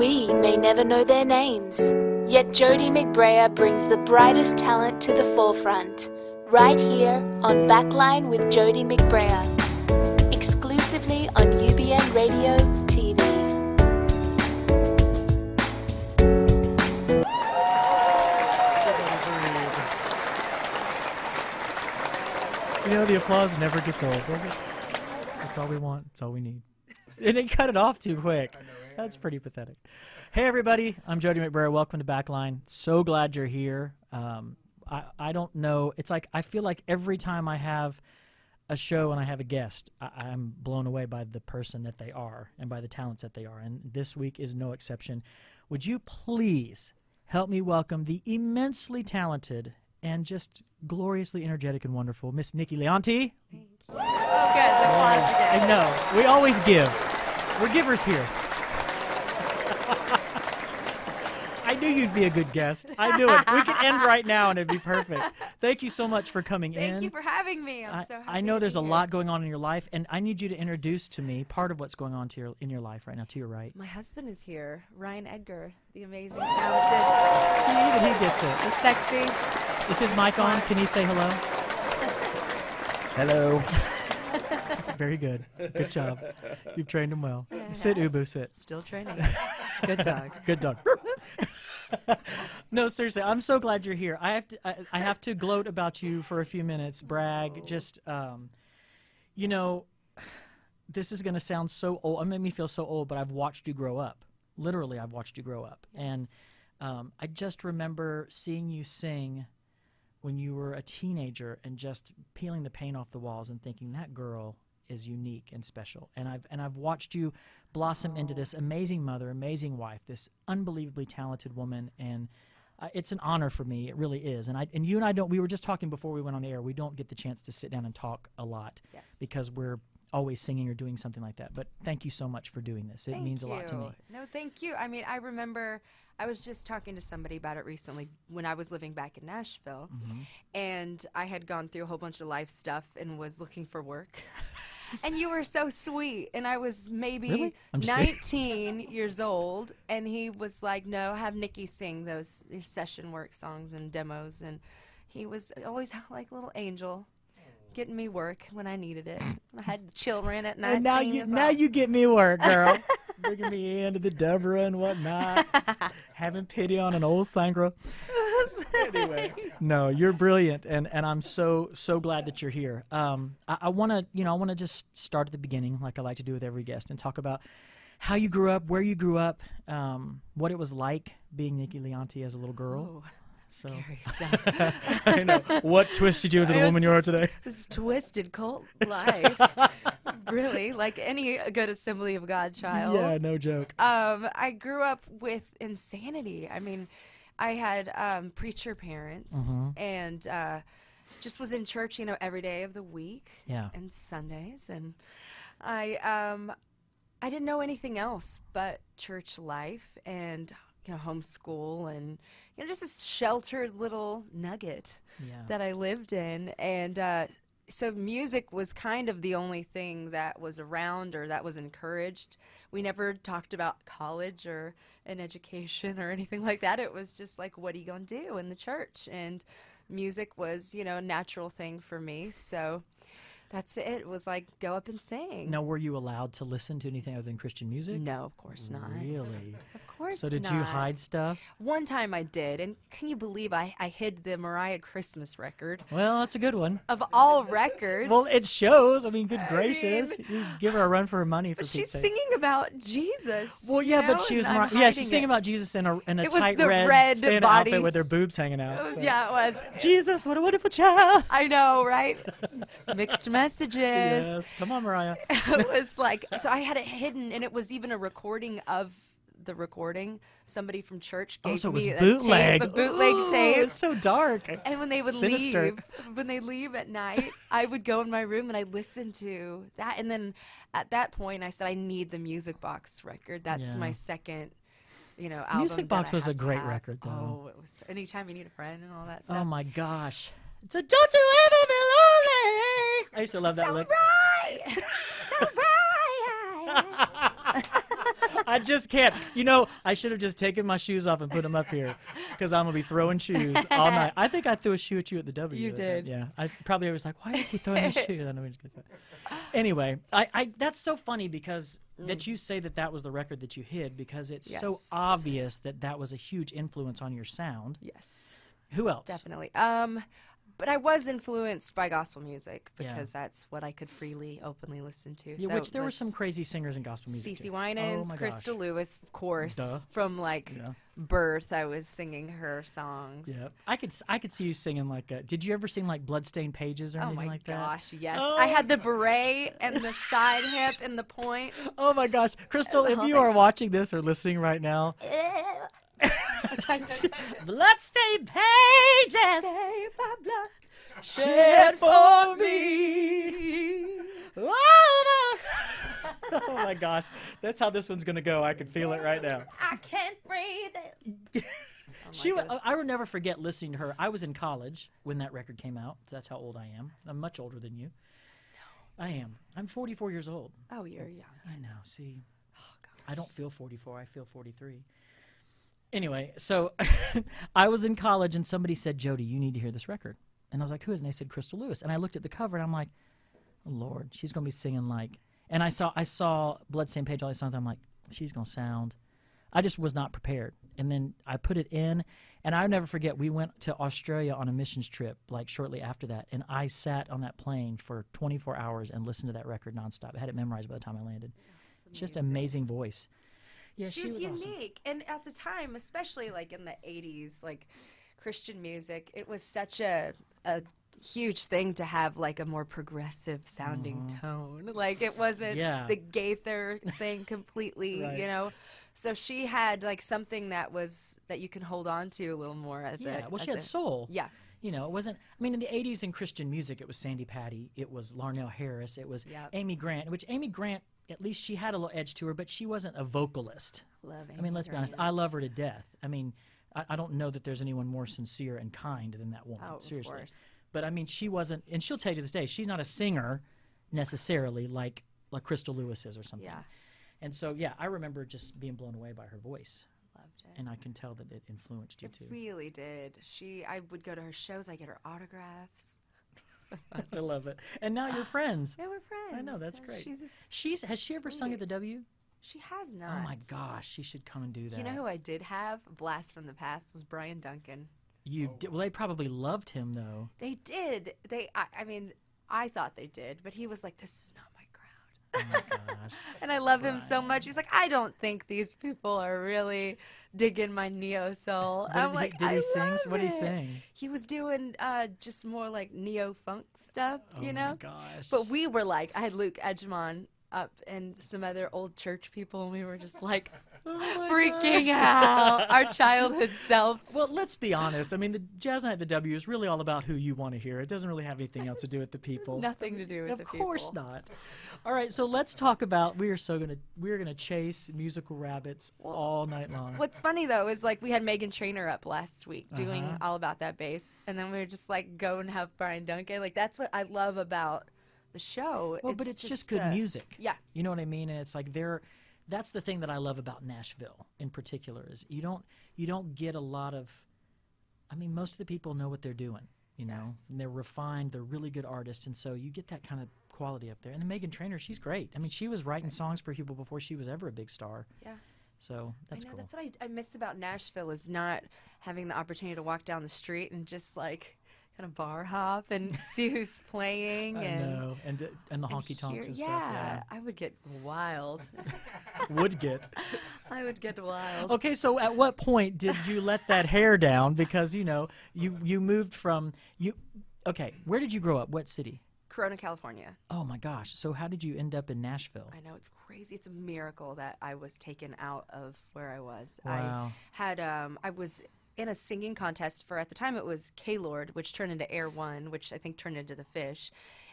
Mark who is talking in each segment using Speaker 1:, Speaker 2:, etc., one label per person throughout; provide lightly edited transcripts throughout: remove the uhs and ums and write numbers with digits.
Speaker 1: We may never know their names, yet Jody McBrayer brings the brightest talent to the forefront, right here on Backline with Jody McBrayer, exclusively on UBN Radio TV.
Speaker 2: You know, the applause never gets old, does it? That's all we want. That's all we need. And they cut it off too quick. That's pretty pathetic. Hey, everybody. I'm Jody McBrayer. Welcome to Backline. So glad you're here. I don't know. It's like I feel like every time I have a show and I have a guest, I'm blown away by the person that they are and by the talents that they are. And this week is no exception. Would you please help me welcome the immensely talented and just gloriously energetic and wonderful Miss Nikki Leonti.
Speaker 3: Thank you. Oh, good. The applause again.
Speaker 2: I know. We always give. We're givers here. I knew you'd be a good guest. I knew it. We could end right now and it'd be perfect. Thank you so much for coming in.
Speaker 3: Thank you for having me. I'm so happy.
Speaker 2: I know there's a lot going on in your life, and I need you to introduce to me part of what's going on in your life right now, to your right.
Speaker 3: My husband is here, Ryan Edgar, the amazing, talented.
Speaker 2: See, even he gets it.
Speaker 3: The sexy.
Speaker 2: Is his mic on? Can he say hello?
Speaker 4: Hello.
Speaker 2: That's very good. Good job. You've trained him well. Sit, Ubu, sit.
Speaker 3: Still training. Good dog.
Speaker 2: Good dog. No, seriously, I'm so glad you're here. I have to gloat about you for a few minutes, brag. Just, you know, this is going to sound so old. It made me feel so old, but I've watched you grow up. Literally, I've watched you grow up. Yes. And I just remember seeing you sing when you were a teenager and just peeling the paint off the walls and thinking that girl is unique and special. And I've watched you blossom into this amazing mother, amazing wife, this unbelievably talented woman, and it's an honor for me. It really is. And you and I don't. We were just talking before we went on the air. We don't get the chance to sit down and talk a lot because we're always singing or doing something like that. But thank you so much for doing this. It means a lot to me.
Speaker 3: No, thank you. I mean, I remember I was just talking to somebody about it recently when I was living back in Nashville, and I had gone through a whole bunch of life stuff and was looking for work. And you were so sweet, and I was maybe 19 years old, and he was like, no, have Nikki sing these session work songs and demos, and he was always like a little angel, getting me work when I needed it. I had children at 19.
Speaker 2: And now you get me work, girl. Bringing me into the Deborah and whatnot, having pity on an old Sangra. Anyway, no, you're brilliant, and I'm so glad that you're here. I want to just start at the beginning, like I like to do with every guest, and talk about how you grew up, where you grew up, what it was like being Nikki Leonti as a little girl.
Speaker 3: Oh. Scary stuff.
Speaker 2: I know. What twisted you into the woman you are today?
Speaker 3: This twisted cult life. Really, like any good Assembly of God child.
Speaker 2: Yeah, no joke.
Speaker 3: I grew up with insanity. I mean, I had preacher parents and just was in church, you know, every day of the week and Sundays. And I didn't know anything else but church life and, you know, homeschool and, you know, just this sheltered little nugget that I lived in. And so music was kind of the only thing that was around or that was encouraged. We never talked about college or an education or anything like that. It was just like, what are you going to do in the church? And music was, you know, a natural thing for me. So that's it. It was like, go up and sing.
Speaker 2: Now, were you allowed to listen to anything other than Christian music?
Speaker 3: No, of course not.
Speaker 2: Really?
Speaker 3: Of course not.
Speaker 2: So did you hide stuff?
Speaker 3: One time I did, and can you believe I hid the Mariah Christmas record?
Speaker 2: Well, that's a good one.
Speaker 3: Of all records.
Speaker 2: Well, it shows. I mean, good gracious. You give her a run for her money, for Pete's sake.
Speaker 3: She's singing about Jesus.
Speaker 2: Well, yeah, but she was she's singing about Jesus in a tight red Santa outfit with her boobs hanging out.
Speaker 3: Yeah, it was.
Speaker 2: Jesus, what a wonderful child.
Speaker 3: I know, right? Mixed messages.
Speaker 2: Yes, come on, Mariah.
Speaker 3: It was like, so I had it hidden, and it was even a recording of the recording. Somebody from church gave me a bootleg tape.
Speaker 2: It's so dark.
Speaker 3: And when they would leave at night, I would go in my room and I'd listen to that. And then at that point, I said, I need the Music Box record. That's my second, you know, album.
Speaker 2: Music Box was a great record, though.
Speaker 3: Oh, it was Anytime You Need a Friend and all that stuff.
Speaker 2: Oh my gosh. It's a don't you ever be lonely. I used to love that lick.
Speaker 3: So right.
Speaker 2: I just can't. You know, I should have just taken my shoes off and put them up here because I'm going to be throwing shoes all night. I think I threw a shoe at you at the W.
Speaker 3: You did.
Speaker 2: Yeah. I probably was like, why is he throwing a shoe? Anyway, that's so funny because that you say that was the record that you hid because it's so obvious that was a huge influence on your sound.
Speaker 3: Yes.
Speaker 2: Who else?
Speaker 3: Definitely. But I was influenced by gospel music because that's what I could freely, openly listen to.
Speaker 2: Yeah,
Speaker 3: so
Speaker 2: which there were some crazy singers in gospel music.
Speaker 3: CeCe Winans, Crystal Lewis, of course.
Speaker 2: Duh.
Speaker 3: From birth, I was singing her songs.
Speaker 2: Yeah, I could see you singing like. Did you ever sing like Bloodstained Pages or anything like that?
Speaker 3: Oh my gosh, yes.
Speaker 2: Oh.
Speaker 3: I had the beret and the side hip and the point.
Speaker 2: Oh my gosh, Crystal, if you are watching this or listening right now. Bloodstained pages,
Speaker 3: save my blood,
Speaker 2: shed for me. Oh my gosh, that's how this one's gonna go. I can feel it right now.
Speaker 3: I can't breathe it.
Speaker 2: I will never forget listening to her. I was in college when that record came out. So that's how old I am. I'm much older than you. No. I am. I'm 44 years old.
Speaker 3: Oh, you're young.
Speaker 2: I know. See, I don't feel 44. I feel 43. Anyway, so I was in college and somebody said, Jody, you need to hear this record. And I was like, who is? And they said, Crystal Lewis. And I looked at the cover and I'm like, oh, Lord, she's going to be singing like, and I saw Bloodstained Page, all these songs. I'm like, she's going to sound, I just was not prepared. And then I put it in and I'll never forget, we went to Australia on a missions trip like shortly after that. And I sat on that plane for 24 hours and listened to that record nonstop. I had it memorized by the time I landed. Just amazing voice. Yeah,
Speaker 3: she was unique.
Speaker 2: Awesome.
Speaker 3: And at the time, especially like in the 80s, like Christian music, it was such a huge thing to have like a more progressive sounding tone. Like it wasn't the Gaither thing completely,
Speaker 2: right.
Speaker 3: you know. So she had like something that you can hold on to a little more as
Speaker 2: she had soul.
Speaker 3: Yeah.
Speaker 2: You know, it wasn't, I mean, in the 80s in Christian music, it was Sandy Patty, it was Larnell Harris, it was Amy Grant, which Amy Grant, at least she had a little edge to her, but she wasn't a vocalist. I mean, let's be honest, I love her to death. I mean, I don't know that there's anyone more sincere and kind than that woman, seriously.
Speaker 3: Of course.
Speaker 2: But I mean, she wasn't, and she'll tell you to this day, she's not a singer necessarily like Crystal Lewis is or something.
Speaker 3: Yeah.
Speaker 2: And so, yeah, I remember just being blown away by her voice.
Speaker 3: Loved it.
Speaker 2: And I can tell that it influenced you too.
Speaker 3: It really did. I would go to her shows, I get her autographs. So
Speaker 2: I love it. And now you're friends.
Speaker 3: Yeah, we're friends.
Speaker 2: I know, that's great. Has she ever
Speaker 3: sweet.
Speaker 2: sung at the W?
Speaker 3: She has not.
Speaker 2: Oh my gosh, she should come and do that.
Speaker 3: You know who I did have? A blast from the past was Brian Duncan.
Speaker 2: Well, they probably loved him though.
Speaker 3: They did. I mean, I thought they did, but he was like, "This is not my crowd."
Speaker 2: Oh my gosh.
Speaker 3: And I love him so much. He's like, "I don't think these people are really digging my neo soul." I'm like,
Speaker 2: did he sing?
Speaker 3: love
Speaker 2: What did he
Speaker 3: it.
Speaker 2: sing?
Speaker 3: He was doing just more like neo funk stuff, you know.
Speaker 2: Oh my gosh.
Speaker 3: But we were like, I had Luke Edgemon up and some other old church people, and we were just like freaking out, our childhood selves.
Speaker 2: Well, let's be honest. I mean, the Jazz Night at the W is really all about who you want to hear. It doesn't really have anything else to do with the people.
Speaker 3: Nothing to do with the people.
Speaker 2: Of course not. All right, so let's talk about we're gonna chase musical rabbits all night long.
Speaker 3: What's funny though is like we had Megan Trainor up last week doing All About That Bass, and then we were just like go and have Brian Duncan. Like that's what I love about the show.
Speaker 2: Well, but it's just good music.
Speaker 3: Yeah.
Speaker 2: You know what I mean? And it's like that's the thing that I love about Nashville in particular is you don't get a lot of, I mean, most of the people know what they're doing, you know, and they're refined, they're really good artists. And so you get that kind of quality up there. And Megan Trainor, she's great. I mean, she was writing songs for people before she was ever a big star. Yeah. So that's cool.
Speaker 3: That's what I miss about Nashville is not having the opportunity to walk down the street and just like kind of bar hop and see who's playing.
Speaker 2: I know. And the honky tonks and stuff.
Speaker 3: Yeah, I would get wild. I would get wild.
Speaker 2: Okay, so at what point did you let that hair down? Because you moved from Okay, where did you grow up? What city?
Speaker 3: Corona, California.
Speaker 2: Oh my gosh! So how did you end up in Nashville?
Speaker 3: I know, it's crazy. It's a miracle that I was taken out of where I was.
Speaker 2: Wow.
Speaker 3: I was in a singing contest for, at the time it was K-Lord, which turned into Air One, which I think turned into The Fish.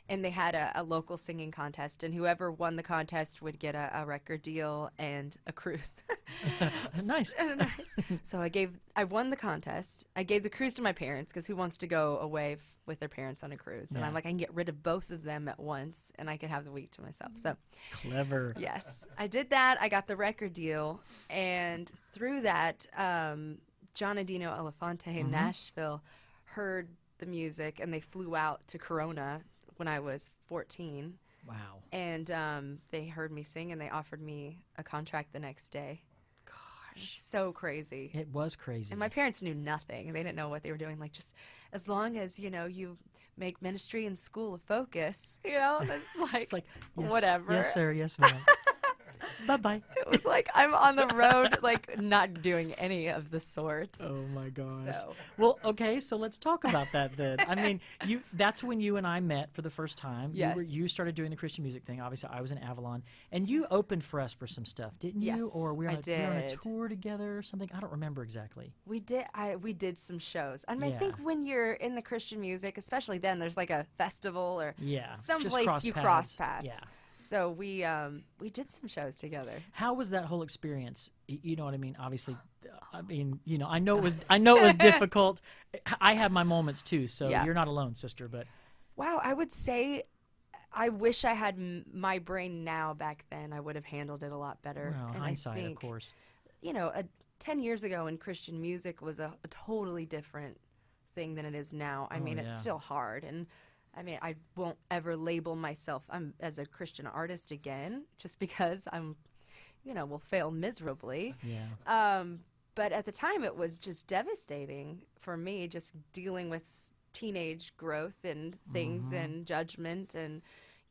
Speaker 3: And they had a local singing contest, and whoever won the contest would get a record deal and a cruise.
Speaker 2: Nice.
Speaker 3: So I won the contest. I gave the cruise to my parents, because who wants to go away with their parents on a cruise? And I'm like, I can get rid of both of them at once, and I can have the week to myself. So
Speaker 2: clever.
Speaker 3: Yes, I did that. I got the record deal, and through that, John and Dino Elefante in Nashville heard the music, and they flew out to Corona when I was 14.
Speaker 2: Wow.
Speaker 3: And they heard me sing, and they offered me a contract the next day. Gosh. So crazy.
Speaker 2: It was crazy.
Speaker 3: And my parents knew nothing. They didn't know what they were doing. Like, just as long as, you know, you make ministry and school a focus, you know, it's like
Speaker 2: yes,
Speaker 3: whatever.
Speaker 2: Yes, sir. Yes, ma'am. Bye-bye.
Speaker 3: It was like I'm on the road, like, not doing any of the sort.
Speaker 2: Oh, my gosh.
Speaker 3: So.
Speaker 2: Well, okay, so let's talk about that then. I mean, that's when you and I met for the first time.
Speaker 3: Yes.
Speaker 2: You started doing the Christian music thing. Obviously, I was in Avalon. And you opened for us for some stuff, didn't you?
Speaker 3: Yes,
Speaker 2: or we were on a
Speaker 3: did.
Speaker 2: tour together or something? I don't remember exactly.
Speaker 3: We did some shows. And I
Speaker 2: Yeah.
Speaker 3: think when you're in the Christian music, especially then, there's like a festival or some
Speaker 2: just
Speaker 3: place you cross paths.
Speaker 2: Yeah.
Speaker 3: So we did some shows together.
Speaker 2: How was that whole experience? You know what I mean? Obviously, I mean, you know, I know it was difficult. I have my moments too, so you're not alone, sister. But
Speaker 3: wow, I would say I wish I had my brain now back then. I would have handled it a lot better.
Speaker 2: Well,
Speaker 3: and
Speaker 2: hindsight,
Speaker 3: I think,
Speaker 2: of course.
Speaker 3: You know, 10 years ago in Christian music was a totally different thing than it is now. I mean, it's still hard, and I mean, I won't ever label myself as a Christian artist again, just because will fail miserably.
Speaker 2: Yeah.
Speaker 3: But at the time, it was just devastating for me, just dealing with teenage growth and things and judgment, and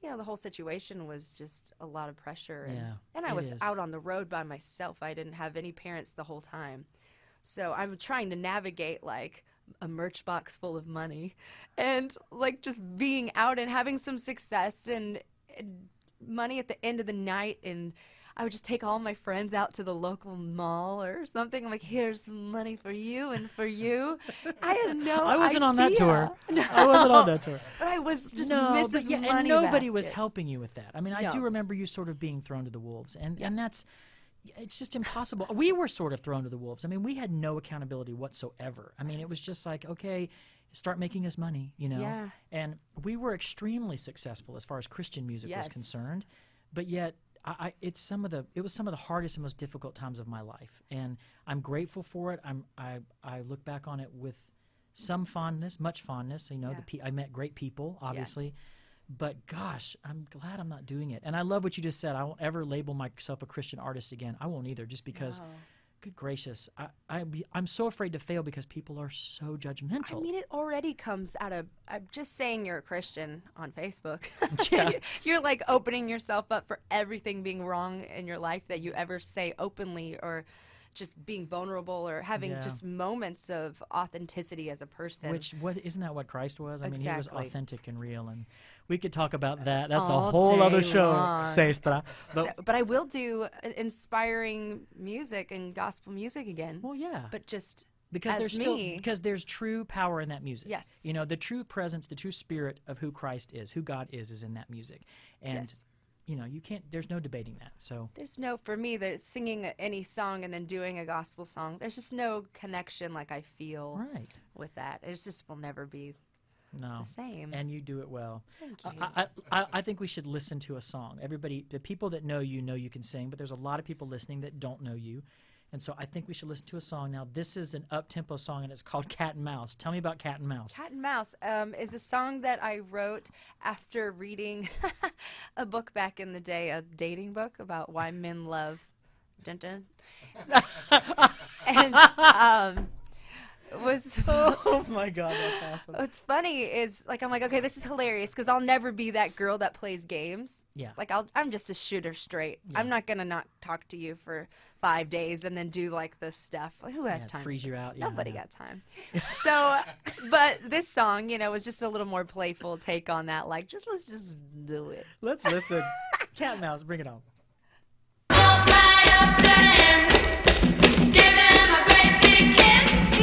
Speaker 3: the whole situation was just a lot of pressure. And I was out on the road by myself. I didn't have any parents the whole time, so I'm trying to navigate like a merch box full of money and like just being out and having some success and money at the end of the night. And I would just take all my friends out to the local mall or something. I'm like, here's some money for you and for you. I had no
Speaker 2: I wasn't
Speaker 3: idea.
Speaker 2: on that tour.
Speaker 3: No.
Speaker 2: I wasn't on that tour.
Speaker 3: But I was just
Speaker 2: Money and nobody was
Speaker 3: baskets.
Speaker 2: helping you with that. I mean, I do remember you sort of being thrown to the wolves, and it's just impossible. We were sort of thrown to the wolves. I mean, we had no accountability whatsoever. I mean, it was just like, okay, start making us money,
Speaker 3: Yeah.
Speaker 2: And we were extremely successful as far as Christian music was concerned, but yet it was some of the hardest and most difficult times of my life, and I'm grateful for it. I look back on it with some fondness, much fondness. I met great people, obviously.
Speaker 3: Yes.
Speaker 2: But gosh, I'm glad I'm not doing it. And I love what you just said. I won't ever label myself a Christian artist again. I won't either, just because, good gracious, I'm so afraid to fail because people are so judgmental.
Speaker 3: I mean, it already comes out of just saying you're a Christian on Facebook.
Speaker 2: Yeah.
Speaker 3: You're like opening yourself up for everything being wrong in your life that you ever say openly, or just being vulnerable, or having just moments of authenticity as a person.
Speaker 2: Isn't that what Christ was? I mean,
Speaker 3: Exactly.
Speaker 2: he was authentic and real, and we could talk about that. That's
Speaker 3: All
Speaker 2: a whole other
Speaker 3: day
Speaker 2: show,
Speaker 3: long.
Speaker 2: Sestra.
Speaker 3: But I will do inspiring music and gospel music again.
Speaker 2: Well, yeah.
Speaker 3: But just
Speaker 2: because
Speaker 3: as
Speaker 2: because there's true power in that music.
Speaker 3: Yes.
Speaker 2: The true presence, the true spirit of who Christ is, who God is in that music. And you can't, there's no debating that. So
Speaker 3: there's no, for me, that singing any song and then doing a gospel song, there's just no connection like I feel with that. It just will never be the same.
Speaker 2: And you do it well.
Speaker 3: Thank you.
Speaker 2: I think we should listen to a song. Everybody, the people that know you can sing, but there's a lot of people listening that don't know you. And so I think we should listen to a song. Now, this is an up-tempo song, and it's called Cat and Mouse. Tell me about Cat and Mouse.
Speaker 3: Cat and Mouse is a song that I wrote after reading a book back in the day, a dating book about why men love dun-dun. And was
Speaker 2: oh my God, that's awesome.
Speaker 3: What's funny is, like, I'm like, okay, this is hilarious because I'll never be that girl that plays games.
Speaker 2: Yeah.
Speaker 3: Like, I'm just a shooter straight.
Speaker 2: Yeah.
Speaker 3: I'm not gonna not talk to you for 5 days and then do like this stuff. Like, who has time?
Speaker 2: Freeze you out.
Speaker 3: Nobody got time. So, but this song, was just a little more playful take on that. Like, let's just do it.
Speaker 2: Let's listen. Cat and Mouse, bring it on.
Speaker 4: Walk right up to him, give him a great big kiss.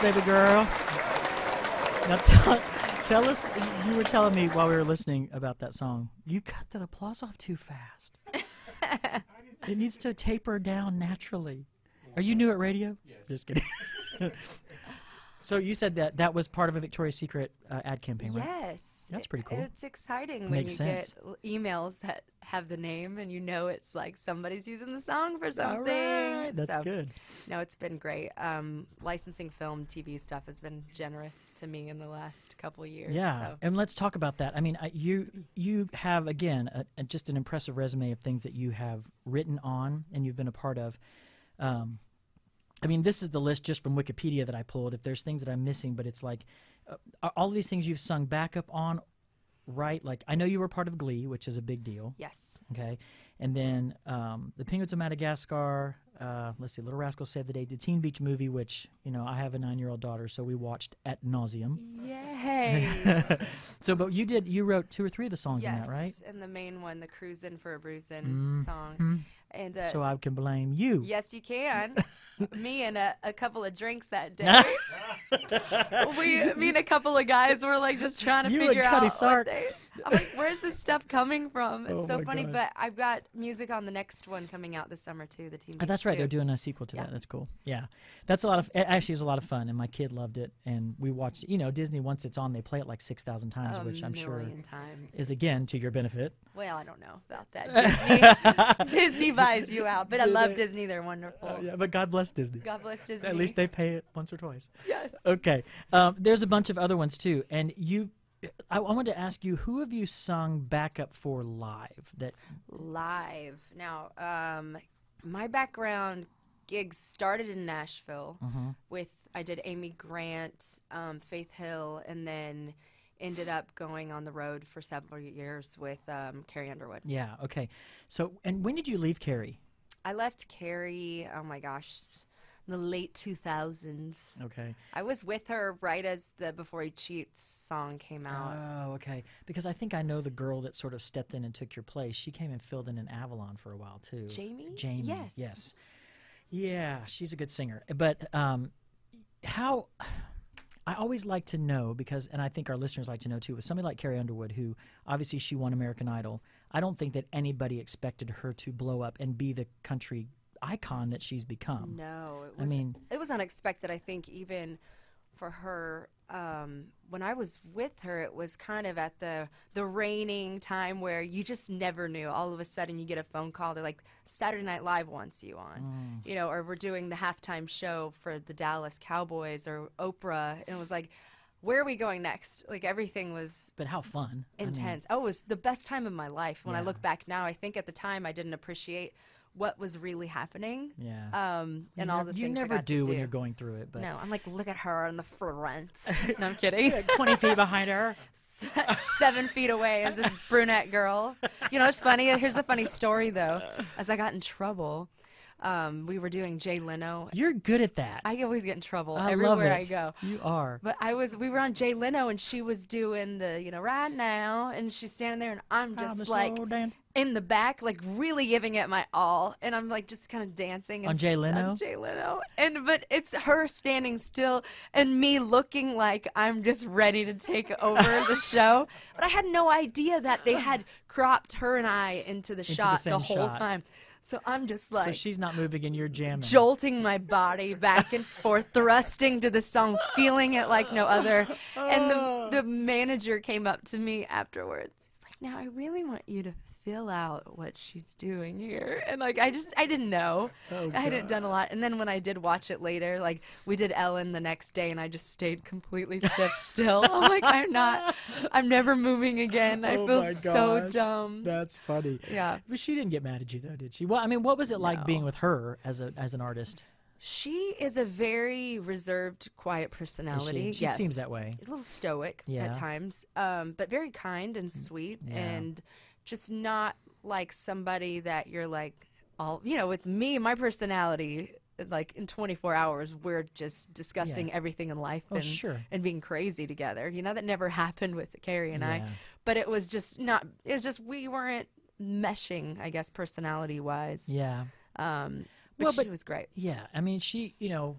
Speaker 2: Baby girl. Now tell us, you were telling me while we were listening about that song, you cut the applause off too fast. It needs to taper down naturally. Are you new at radio? Yeah. Just kidding. So you said that was part of a Victoria's Secret ad campaign, right?
Speaker 3: Yes.
Speaker 2: That's pretty cool.
Speaker 3: It's exciting when you get emails that have the name and you know it's like somebody's using the song for something.
Speaker 2: All right. That's good.
Speaker 3: No, it's been great. Licensing film, TV stuff has been generous to me in the last couple of years.
Speaker 2: Yeah,
Speaker 3: so.
Speaker 2: And let's talk about that. I mean, you have, again, just an impressive resume of things that you have written on and you've been a part of. I mean, this is the list just from Wikipedia that I pulled. If there's things that I'm missing, but it's like all of these things you've sung backup on, right? Like, I know you were part of Glee, which is a big deal.
Speaker 3: Yes.
Speaker 2: Okay. And then The Penguins of Madagascar, let's see, Little Rascals Save the Day, the Teen Beach Movie, which, you know, I have a 9-year-old daughter, so we watched at nauseum.
Speaker 3: Yay.
Speaker 2: So, but you wrote 2 or 3 of the songs
Speaker 3: yes,
Speaker 2: in that, right?
Speaker 3: Yes, and the main one, the Cruisin' for a Bruisin' song. And
Speaker 2: so I can blame you.
Speaker 3: Yes, you can. Me and a couple of drinks that day. Me and a couple of guys were like just trying to figure out what I'm like, where's this stuff coming from? It's so funny, gosh. But I've got music on the next one coming out this summer too. The Teen Beach
Speaker 2: that's right.
Speaker 3: 2.
Speaker 2: They're doing a sequel to that. That's cool. Yeah, that's a lot of. Actually, it was a lot of fun, and my kid loved it. And we watched. You know, Disney once it's on, they play it like 6,000 times, which I'm sure is again to your benefit.
Speaker 3: Well, I don't know about that. Disney buys you out, but I love Disney. They're wonderful.
Speaker 2: Yeah, but God bless Disney.
Speaker 3: God bless Disney.
Speaker 2: At least they pay it once or twice.
Speaker 3: Yes.
Speaker 2: Okay. There's a bunch of other ones too, and I wanted to ask you, who have you sung backup for live? Live.
Speaker 3: Now, my background gigs started in Nashville I did Amy Grant, Faith Hill, and then ended up going on the road for several years with Carrie Underwood.
Speaker 2: Yeah, okay. So, and when did you leave Carrie?
Speaker 3: I left Carrie, oh my gosh, in the late 2000s.
Speaker 2: Okay.
Speaker 3: I was with her right as the Before He Cheats song came out.
Speaker 2: Oh, okay. Because I think I know the girl that sort of stepped in and took your place. She came and filled in Avalon for a while, too.
Speaker 3: Jamie?
Speaker 2: Jamie,
Speaker 3: Yes.
Speaker 2: Yeah, she's a good singer. But how... I always like to know, because, and I think our listeners like to know too, with somebody like Carrie Underwood, who obviously she won American Idol, I don't think that anybody expected her to blow up and be the country icon that she's become.
Speaker 3: No, it was unexpected. I think even for her, when I was with her, it was kind of at the reigning time where you just never knew. All of a sudden, you get a phone call. They're like, Saturday Night Live wants you on, you know, or we're doing the halftime show for the Dallas Cowboys or Oprah, and it was like, where are we going next? Like, everything was
Speaker 2: But how fun.
Speaker 3: intense. It was the best time of my life. When I look back now, I think at the time I didn't appreciate what was really happening.
Speaker 2: Yeah.
Speaker 3: And all the things
Speaker 2: you never
Speaker 3: I got
Speaker 2: do
Speaker 3: to
Speaker 2: when you're going through it. But
Speaker 3: no, I'm like, look at her in the front. No, I'm kidding.
Speaker 2: 20 feet behind her.
Speaker 3: 7 feet away is this brunette girl. You know, it's funny. Here's a funny story, though. As I got in trouble, we were doing Jay Leno.
Speaker 2: You're good at that.
Speaker 3: I always get in trouble
Speaker 2: I
Speaker 3: everywhere
Speaker 2: love it.
Speaker 3: I go.
Speaker 2: You are.
Speaker 3: But we were on Jay Leno, and she was doing the, you know, right now, and she's standing there, and I'm just like in the back, like really giving it my all, and I'm like just kind of dancing and
Speaker 2: on Jay Leno.
Speaker 3: On Jay Leno, but it's her standing still and me looking like I'm just ready to take over the show. But I had no idea that they had cropped her and I into the shot the whole time. So I'm just like...
Speaker 2: So she's not moving and you're jamming.
Speaker 3: Jolting my body back and forth, thrusting to the song, feeling it like no other. And the manager came up to me afterwards. He's like, now I really want you to fill out what she's doing here. And like, I didn't know. I hadn't done a lot. And then when I did watch it later, like we did Ellen the next day and I just stayed completely still. I'm like, I'm never moving again. I feel so dumb.
Speaker 2: That's funny.
Speaker 3: Yeah.
Speaker 2: But she didn't get mad at you though, did she? Well, I mean, what was it like being with her as an artist?
Speaker 3: She is a very reserved, quiet personality.
Speaker 2: She seems that way.
Speaker 3: A little stoic at times, but very kind and sweet, and just not like somebody that you're like, with me, my personality, like in 24 hours, we're just discussing everything in life and being crazy together. You know, that never happened with Carrie and I, but it was just we weren't meshing, I guess, personality-wise.
Speaker 2: Yeah.
Speaker 3: But she was great.
Speaker 2: Yeah. I mean, she, you know,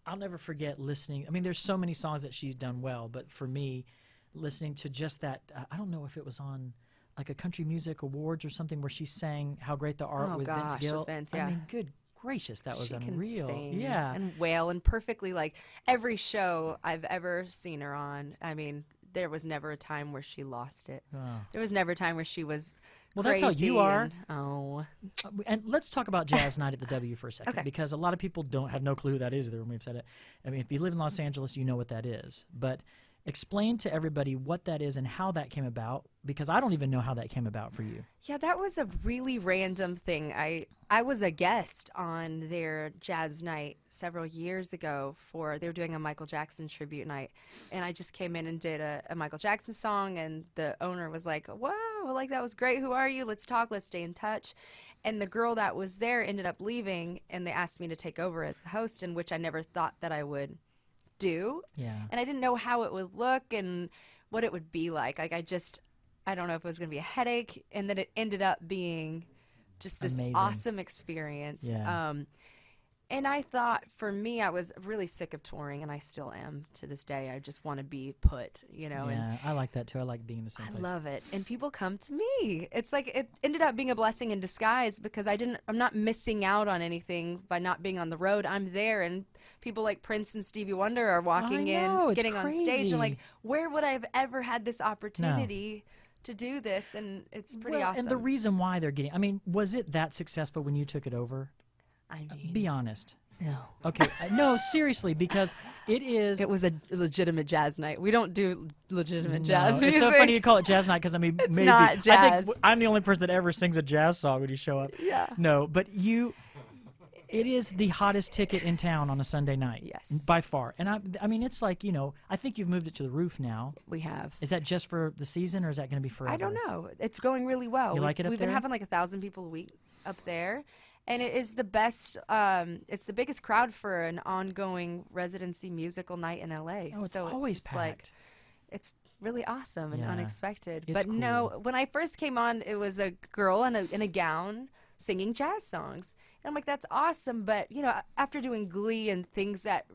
Speaker 2: I'll never forget listening. I mean, there's so many songs that she's done well, but for me, listening to just that, I don't know if it was on like a country music awards or something where she sang How Great the Art with Vince Gill.
Speaker 3: Vince,
Speaker 2: I mean, good gracious, that was unreal.
Speaker 3: Can sing
Speaker 2: yeah.
Speaker 3: and wail and perfectly, like every show I've ever seen her on. I mean, there was never a time where she lost it. Oh. There was never a time where she was
Speaker 2: that's how you are.
Speaker 3: And
Speaker 2: let's talk about Jazz Night at the W for a second, because a lot of people have no clue who that is either when we've said it. I mean, if you live in Los Angeles, you know what that is. But explain to everybody what that is and how that came about, because I don't even know how that came about for you.
Speaker 3: Yeah, that was a really random thing. I was a guest on their Jazz Night several years ago they were doing a Michael Jackson tribute night, and I just came in and did a Michael Jackson song, and the owner was like, wow, like that was great. Who are you? Let's talk. Let's stay in touch. And the girl that was there ended up leaving, and they asked me to take over as the host, in which I never thought that I would do.
Speaker 2: Yeah.
Speaker 3: And I didn't know how it would look and what it would be like. Like I don't know if it was going to be a headache, and then it ended up being just this awesome experience.
Speaker 2: Yeah.
Speaker 3: And I thought, for me, I was really sick of touring, and I still am to this day. I just want to be put, you know.
Speaker 2: Yeah, and I like that too. I like being in the same place.
Speaker 3: I love it. And people come to me. It's like it ended up being a blessing in disguise, because I'm not missing out on anything by not being on the road. I'm there, and people like Prince and Stevie Wonder are walking in, getting on stage, and like, where would I have ever had this opportunity to do this? And it's pretty awesome.
Speaker 2: And the reason why they're getting, I mean, was it that successful when you took it over?
Speaker 3: I mean,
Speaker 2: be honest.
Speaker 3: No.
Speaker 2: Okay. No, seriously, because it is.
Speaker 3: It was a legitimate jazz night. We don't do legitimate jazz music.
Speaker 2: It's so funny you call it jazz night, because I mean,
Speaker 3: it's
Speaker 2: maybe
Speaker 3: not jazz.
Speaker 2: I think I'm the only person that ever sings a jazz song when you show up.
Speaker 3: Yeah.
Speaker 2: No, but It is the hottest ticket in town on a Sunday night.
Speaker 3: Yes.
Speaker 2: By far. And I mean, it's like, I think you've moved it to the roof now.
Speaker 3: We have.
Speaker 2: Is that just for the season, or is that going to be forever?
Speaker 3: I don't know. It's going really well.
Speaker 2: You like it up
Speaker 3: We've
Speaker 2: there?
Speaker 3: been having like 1,000 people a week up there. And it is the best, it's the biggest crowd for an ongoing residency musical night in LA.
Speaker 2: Oh, it's
Speaker 3: so
Speaker 2: always
Speaker 3: it's
Speaker 2: packed.
Speaker 3: Like, it's really awesome and unexpected.
Speaker 2: It's
Speaker 3: but
Speaker 2: cool.
Speaker 3: no, when I first came on, it was a girl in a gown singing jazz songs. And I'm like, that's awesome. But, after doing Glee and things that,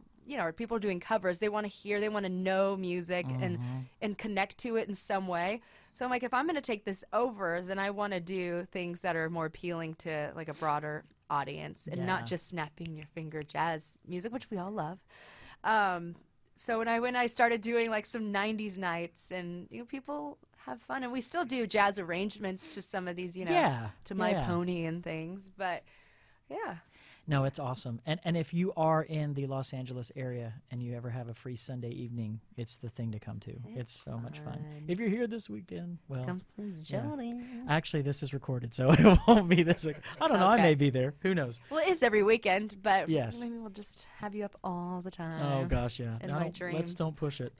Speaker 3: people are doing covers, they want to hear, they want to know music and connect to it in some way. So I'm like, if I'm going to take this over, then I want to do things that are more appealing to like a broader audience and not just snapping your finger jazz music, which we all love. So when I started doing like some 90s nights and people have fun, and we still do jazz arrangements to some of these, to My Pony and things, but yeah.
Speaker 2: No, it's awesome. And if you are in the Los Angeles area and you ever have a free Sunday evening, it's the thing to come to. It's so much fun. If you're here this weekend, well,
Speaker 3: comes to Jody.
Speaker 2: Actually, this is recorded, so it won't be this week. I don't know. I may be there. Who knows?
Speaker 3: Well, it is every weekend, but
Speaker 2: yes.
Speaker 3: Maybe we'll just have you up all the time.
Speaker 2: Oh, gosh, yeah.
Speaker 3: In my dreams.
Speaker 2: Let's don't push it.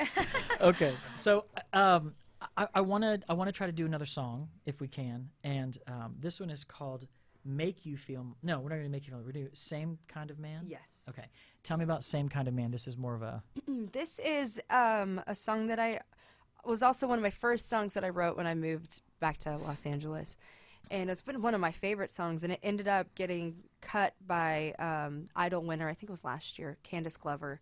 Speaker 2: Okay, so I want to try to do another song if we can, and this one is called Make You Feel. No, we're not going to make you feel. We're going to do Same Kind of Man.
Speaker 3: Yes.
Speaker 2: Okay. Tell me about Same Kind of Man. This is more of a.
Speaker 3: This is a song that was also one of my first songs that I wrote when I moved back to Los Angeles, and it's been one of my favorite songs. And it ended up getting cut by Idol winner. I think it was last year, Candace Glover,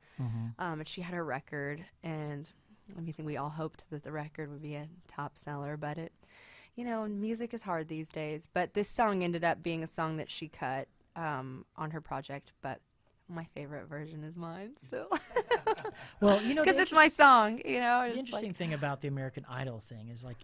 Speaker 3: and she had her record. And I think we all hoped that the record would be a top seller, but it. Music is hard these days, but this song ended up being a song that she cut on her project, but my favorite version is mine still.
Speaker 2: Well,
Speaker 3: because it's my song,
Speaker 2: The interesting thing about the American Idol thing is like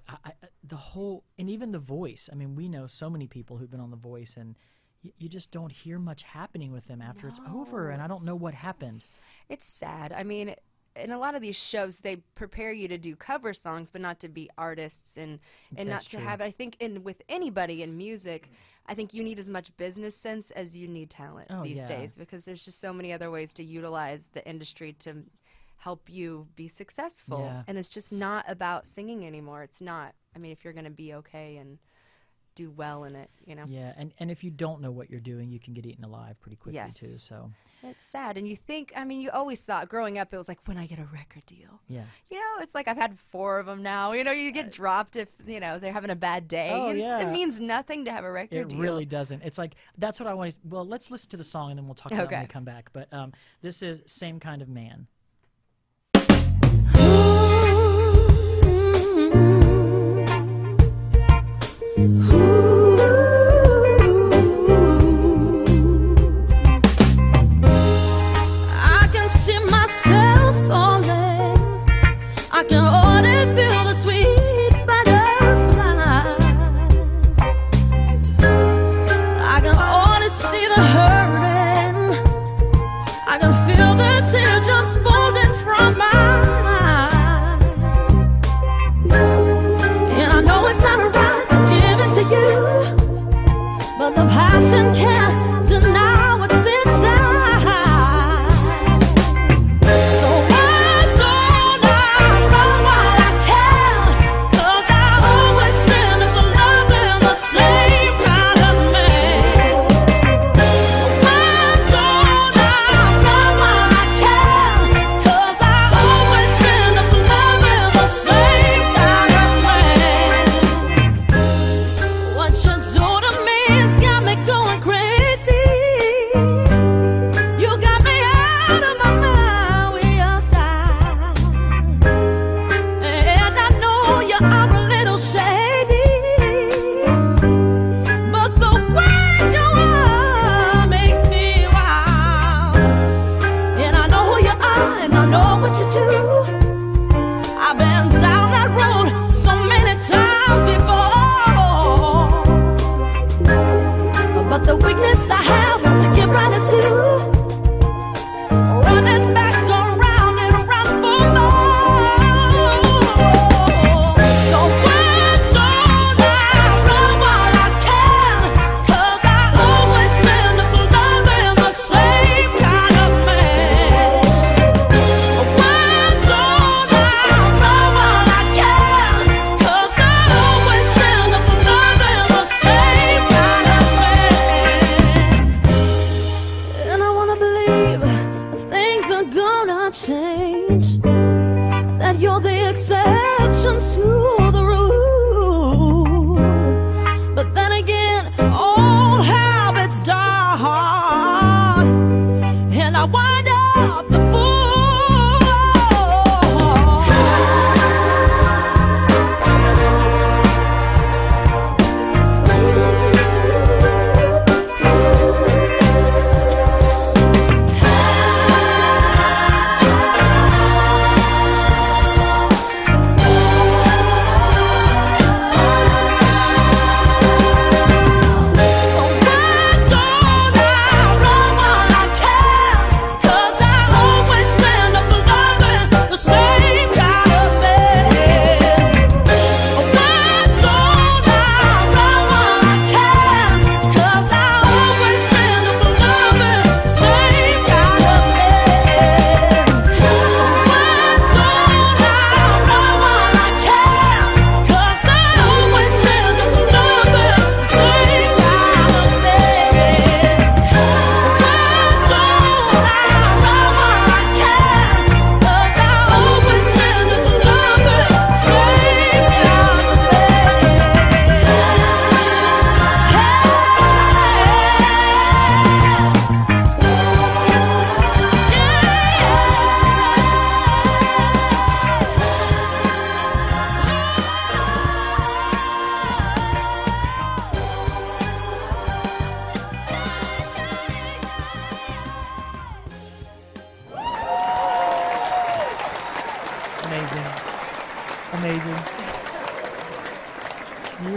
Speaker 2: the whole, and even The Voice. I mean, we know so many people who've been on The Voice, and you just don't hear much happening with them after it's over, and I don't know what happened.
Speaker 3: It's sad. I mean, in a lot of these shows, they prepare you to do cover songs, but not to be artists and not to have it. I think with anybody in music, I think you need as much business sense as you need talent these days, because there's just so many other ways to utilize the industry to help you be successful.
Speaker 2: Yeah.
Speaker 3: And it's just not about singing anymore. It's not. I mean, if you're going to be okay and do well in it,
Speaker 2: Yeah, and if you don't know what you're doing, you can get eaten alive pretty quickly too. So
Speaker 3: it's sad. And you think, you always thought growing up, it was like, when I get a record deal.
Speaker 2: Yeah.
Speaker 3: It's like I've had 4 of them now. You get dropped if, they're having a bad day.
Speaker 2: Oh,
Speaker 3: It means nothing to have a record deal.
Speaker 2: It really doesn't. It's like, that's what I want to, well, let's listen to the song and then we'll talk about it when we come back. But this is Same Kind of Man.
Speaker 4: I can see myself falling. I can already feel the sweet butterflies. I can already see the hurting. I can feel the teardrops falling from my eyes. And I know it's not right to give it to you.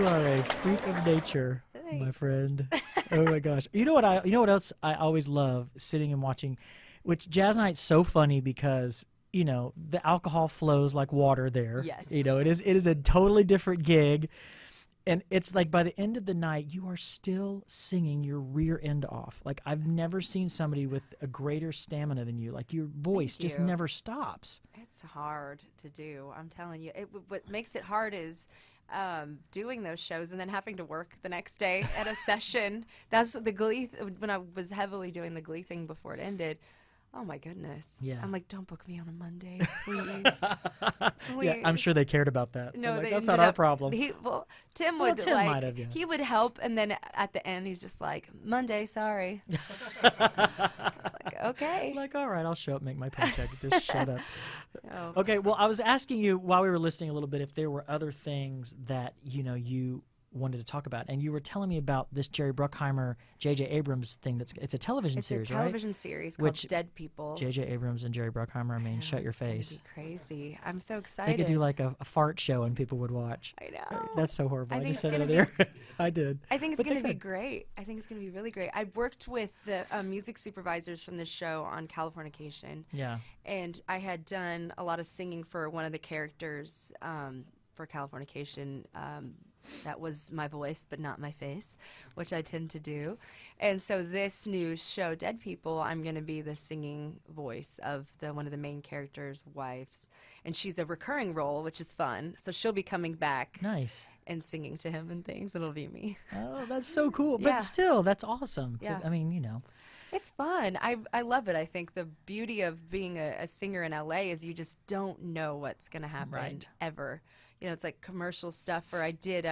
Speaker 2: You are a freak of nature, my friend. Oh my gosh. You know what else I always love sitting and watching, which jazz night's so funny because, you know, the alcohol flows like water there.
Speaker 3: Yes.
Speaker 2: You know, it is a totally different gig. And it's like by the end of the night, you are still singing your rear end off. Like I've never seen somebody with a greater stamina than you. Like your voice just never stops.
Speaker 3: It's hard to do. I'm telling you. What makes it hard is doing those shows and then having to work the next day at a session. That's the Glee. When I was heavily doing the Glee thing before it ended. Oh my goodness.
Speaker 2: Yeah.
Speaker 3: I'm like, don't book me on a Monday, please. Please.
Speaker 2: Yeah, I'm sure they cared about that.
Speaker 3: No,
Speaker 2: Like,
Speaker 3: they
Speaker 2: that's not
Speaker 3: ended
Speaker 2: our
Speaker 3: up-
Speaker 2: problem.
Speaker 3: Tim
Speaker 2: Well,
Speaker 3: would
Speaker 2: Tim
Speaker 3: like
Speaker 2: might have, yeah.
Speaker 3: he would help, and then at the end he's just like, Monday, sorry. Like, okay.
Speaker 2: Like, all right, I'll show up, make my paycheck. Just shut up.
Speaker 3: Oh.
Speaker 2: Okay, well, I was asking you while we were listening a little bit if there were other things that, you know, you wanted to talk about. And you were telling me about this Jerry Bruckheimer, J.J. Abrams thing. It's a television series,
Speaker 3: It's a television series called
Speaker 2: Which
Speaker 3: Dead People.
Speaker 2: J.J. Abrams and Jerry Bruckheimer, I mean, shut your
Speaker 3: It's gonna
Speaker 2: face.
Speaker 3: be crazy. I'm so excited.
Speaker 2: They could do like a fart show and people would watch.
Speaker 3: I know.
Speaker 2: That's so horrible.
Speaker 3: I
Speaker 2: I
Speaker 3: think
Speaker 2: just
Speaker 3: it's
Speaker 2: said it
Speaker 3: gonna
Speaker 2: there. I did.
Speaker 3: I think it's
Speaker 2: But they
Speaker 3: going to be
Speaker 2: could.
Speaker 3: great. I think it's going to be really great. I worked with the music supervisors from the show on Californication.
Speaker 2: Yeah.
Speaker 3: And I had done a lot of singing for one of the characters for Californication. That was my voice, but not my face, which I tend to do. And so this new show, Dead People, I'm going to be the singing voice of one of the main characters' wives. And she's a recurring role, which is fun. So she'll be coming back
Speaker 2: Nice.
Speaker 3: and singing to him and things. It'll be me.
Speaker 2: Oh, that's so cool.
Speaker 3: Yeah.
Speaker 2: But still, that's awesome.
Speaker 3: Yeah.
Speaker 2: I mean, you know.
Speaker 3: It's fun. I love it. I think the beauty of being a singer in LA is you just don't know what's going to happen
Speaker 2: Right.
Speaker 3: ever. You know, it's like commercial stuff. Or I did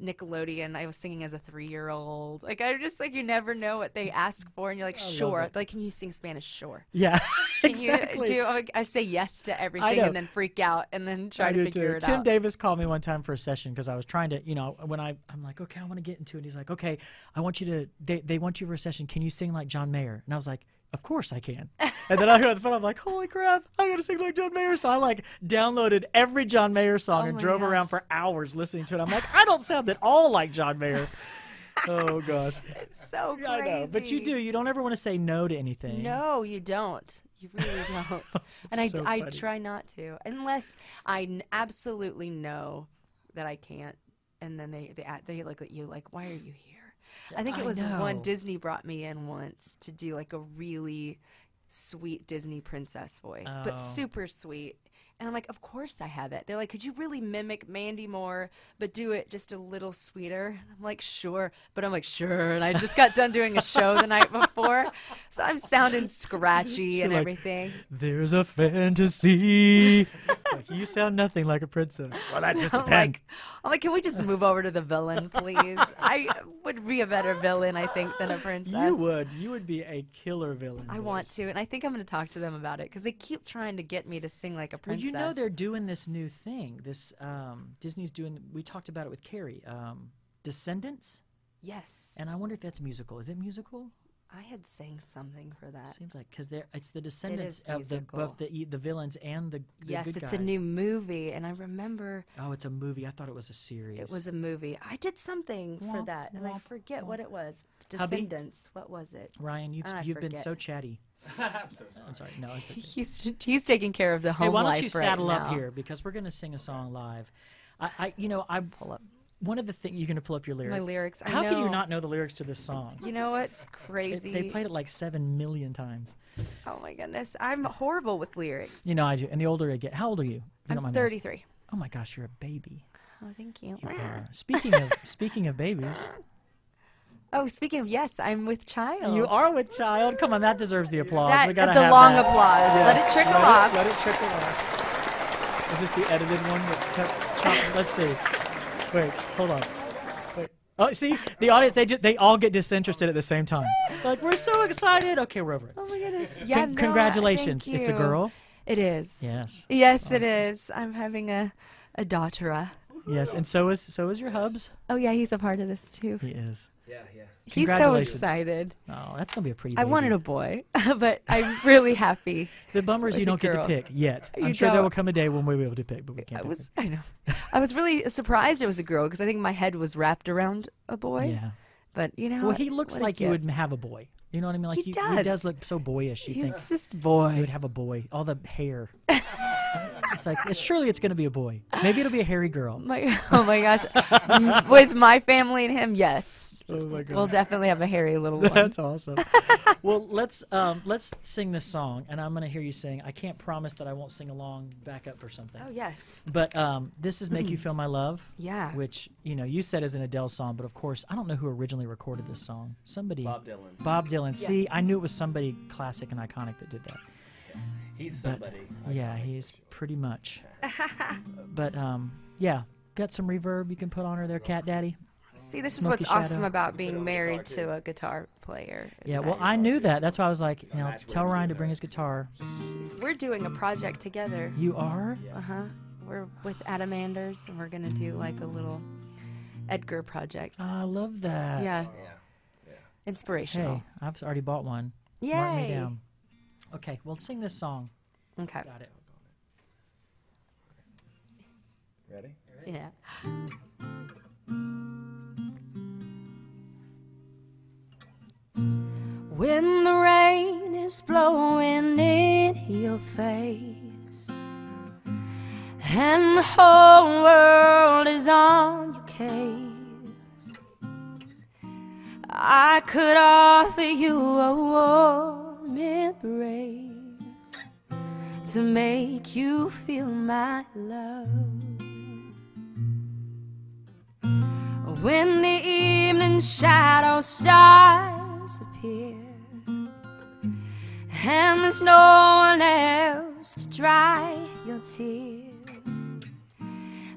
Speaker 3: Nickelodeon. I was singing as a 3-year-old. Like, I just, like, you never know what they ask for. And you're like, sure.
Speaker 2: it.
Speaker 3: Like, can you sing Spanish? Sure.
Speaker 2: Yeah,
Speaker 3: Can
Speaker 2: exactly.
Speaker 3: you do, like, I say yes to
Speaker 2: I
Speaker 3: everything
Speaker 2: know.
Speaker 3: and then freak out and then try
Speaker 2: I
Speaker 3: to
Speaker 2: do
Speaker 3: figure
Speaker 2: too.
Speaker 3: it
Speaker 2: Tim
Speaker 3: out.
Speaker 2: Davis called me one time for a session because I was trying to, you know, when I'm like, okay, I want to get into it. He's like, okay, I want you to, they want you for a session. Can you sing like John Mayer? And I was like, of course I can. And then I heard the phone. I'm like, holy crap, I got to sing like John Mayer. So I like downloaded every John Mayer song and
Speaker 3: my
Speaker 2: drove around
Speaker 3: gosh.
Speaker 2: for hours listening to it. I'm like, I don't sound at all like John Mayer. Oh gosh.
Speaker 3: It's so crazy.
Speaker 2: Yeah, I know, but you do. You don't ever want to say no to anything.
Speaker 3: No, you don't. You really don't. And
Speaker 2: so
Speaker 3: I
Speaker 2: funny.
Speaker 3: try not to, unless I absolutely know that I can't. And then they look at you like, why are you here? I think it was one
Speaker 2: know.
Speaker 3: Disney brought me in once to do like a really sweet Disney princess voice, but
Speaker 2: Oh.
Speaker 3: super sweet. And I'm like, of course I have it. They're like, could you really mimic Mandy Moore, but do it just a little sweeter? And I'm like, sure. But I'm like, sure. And I just got done doing a show the night before. So I'm sounding scratchy and
Speaker 2: like,
Speaker 3: everything.
Speaker 2: There's a fantasy. Like, you sound nothing like a princess. Well, that's just a pen.
Speaker 3: I'm like, can we just move over to the villain, please? I would be a better villain, I think, than a princess.
Speaker 2: You would. You would be a killer villain.
Speaker 3: I want to, and I think I'm going to talk to them about it because they keep trying to get me to sing like a
Speaker 2: Well,
Speaker 3: princess.
Speaker 2: you know they're doing this new thing. This Disney's doing. We talked about it with Carrie. Descendants,
Speaker 3: Yes.
Speaker 2: and I wonder if that's musical. Is it musical?
Speaker 3: I had sang something for that.
Speaker 2: Seems like because it's the descendants
Speaker 3: is
Speaker 2: of
Speaker 3: musical.
Speaker 2: the villains and the
Speaker 3: Yes,
Speaker 2: good
Speaker 3: it's
Speaker 2: guys.
Speaker 3: a new movie, and I remember
Speaker 2: Oh, it's a movie. I thought it was a series.
Speaker 3: it was a movie. I did something for
Speaker 2: Womp,
Speaker 3: that, and I
Speaker 2: womp,
Speaker 3: forget what it was.
Speaker 2: Hubby?
Speaker 3: Descendants. What was it?
Speaker 2: Ryan,
Speaker 3: I
Speaker 2: you've been
Speaker 3: forget.
Speaker 2: so chatty.
Speaker 5: I'm so sorry.
Speaker 2: I'm sorry. No, it's okay.
Speaker 3: He's taking care of the home
Speaker 2: Hey, why
Speaker 3: life
Speaker 2: don't you
Speaker 3: right
Speaker 2: saddle up
Speaker 3: now.
Speaker 2: here because we're gonna sing a song live. I
Speaker 3: Pull up.
Speaker 2: one of the things you're gonna pull up your lyrics.
Speaker 3: lyrics, I
Speaker 2: How can you
Speaker 3: know.
Speaker 2: not know the lyrics to this song?
Speaker 3: You know what's crazy?
Speaker 2: They played it like 7 million times.
Speaker 3: Oh my goodness, I'm horrible with lyrics.
Speaker 2: You know I do. And the older I get, how old are you? If you don't
Speaker 3: I'm
Speaker 2: mind me asking?
Speaker 3: 33.
Speaker 2: Oh my gosh, you're a baby.
Speaker 3: Oh, thank you.
Speaker 2: You are. Speaking of babies,
Speaker 3: Oh, speaking of yes, I'm with child.
Speaker 2: you are with child. Come on, that deserves the applause.
Speaker 3: That,
Speaker 2: we gotta
Speaker 3: the
Speaker 2: have
Speaker 3: long
Speaker 2: that.
Speaker 3: applause.
Speaker 2: Yes,
Speaker 3: Let it trickle off.
Speaker 2: Let it trickle off. Is this the edited one? Let's see. Wait, hold on. Wait. Oh, see, the audience, they all get disinterested at the same time. They're like, we're so excited. Okay, we're over it.
Speaker 3: Oh my goodness. Yeah, no,
Speaker 2: Congratulations.
Speaker 3: thank
Speaker 2: It's a
Speaker 3: you.
Speaker 2: girl.
Speaker 3: It is.
Speaker 2: Yes.
Speaker 3: Yes, it is. I'm having a daughter.
Speaker 2: Yes, and so is your hubs.
Speaker 3: Oh yeah, he's a part of this too.
Speaker 2: He is.
Speaker 5: Yeah.
Speaker 3: He's so excited.
Speaker 2: Oh, that's gonna be a pretty.
Speaker 3: I
Speaker 2: baby.
Speaker 3: wanted a boy, but I'm really happy.
Speaker 2: The bummer is you don't get to pick yet. I'm sure there will come a day when we'll be able to pick, but we can't.
Speaker 3: I know. I was really surprised it was a girl because I think my head was wrapped around a boy.
Speaker 2: Yeah.
Speaker 3: But you know,
Speaker 2: well, he looks like you would have a boy. You know what I mean? Like
Speaker 3: he does.
Speaker 2: He does look so boyish. You
Speaker 3: He's
Speaker 2: think
Speaker 3: just a boy.
Speaker 2: He would have a boy. All the hair. It's like surely it's going to be a boy. Maybe it'll be a hairy girl.
Speaker 3: Oh my gosh! With my family and him, yes.
Speaker 2: Oh my god.
Speaker 3: We'll definitely have a hairy little one.
Speaker 2: That's awesome. Well, let's sing this song, and I'm going to hear you sing. I can't promise that I won't sing along, back up or something.
Speaker 3: Oh yes.
Speaker 2: But this is "Make You Feel My Love."
Speaker 3: Yeah.
Speaker 2: Which you said is an Adele song, but of course I don't know who originally recorded this song. Somebody.
Speaker 5: Bob Dylan.
Speaker 2: Bob Dylan.
Speaker 3: Yes.
Speaker 2: See, I knew it was somebody classic and iconic that did that.
Speaker 5: He's somebody.
Speaker 2: Yeah, he's pretty much. But yeah, got some reverb you can put on her there, Cat Daddy.
Speaker 3: See, this
Speaker 2: Smoky
Speaker 3: is what's
Speaker 2: Shadow.
Speaker 3: awesome about being married to a guitar player.
Speaker 2: Yeah, well, I knew that. That's why I was like, tell Ryan to bring his guitar.
Speaker 3: We're doing a project together.
Speaker 2: You are?
Speaker 3: Uh-huh. We're with Adam Anders, and we're going to do like a little Edgar project.
Speaker 2: I love that.
Speaker 3: Yeah. Inspirational.
Speaker 2: Hey, I've already bought one.
Speaker 3: Yay.
Speaker 2: Mark me down. Okay, well, sing this song.
Speaker 3: Okay.
Speaker 2: Got it.
Speaker 5: Ready?
Speaker 3: Yeah. When the rain is blowing in your face and the whole world is on your case, I could offer you a warm embrace to make you feel my love. When the evening shadow stars appear and there's no one else to dry your tears,